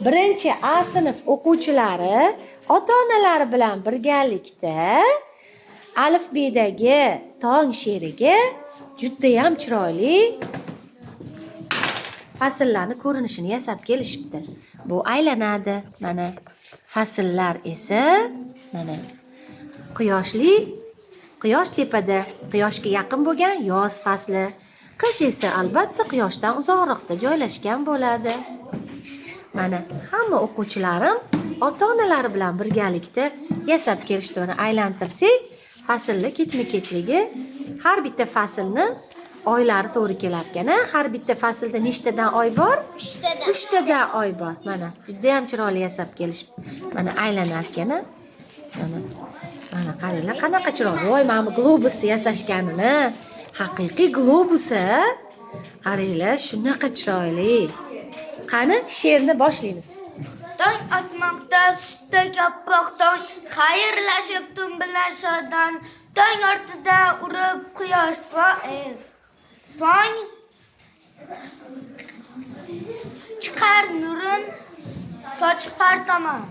birinchi A sinf o'quvchilari ota-onalari bilan birgalikda alifbedagi tong she'riga juda ham chiroyli fasllarni ko'rinishini yasab kelishibdi. Bu aylanadi. Mana fasllar esa mana quyosh tepada, quyoshga yaqin bo'lgan yoz fasli. Qish esa albatta quyoshdan uzoqroqda joylashgan bo'ladi. Mana hamma o'quvchilarim ota-onalari bilan birgalikda yasab kelishdi. Mana aylantirsak, fasllar ketma-ketligi har bitta faslni oylari to'g'ri kelar ekan. Har bitta faslda nechtadan oy bor? 3 tadan oy bor. Mana juda ham chiroyli yasab kelishib. Mana aylanar ekan. Mana qaranglar, qanaqa chiroyli. Voy, mana bu globus yasashganini. Haqiqiy globus. Qaranglar, shunaqa chiroyli. Qani, she'rni boshlaymiz. Tong otmoqda sutda kappoq tong, xayrlashib tun bilan shodon, tong ortida urib quyosh pong chiqar nurin sochib har tomon.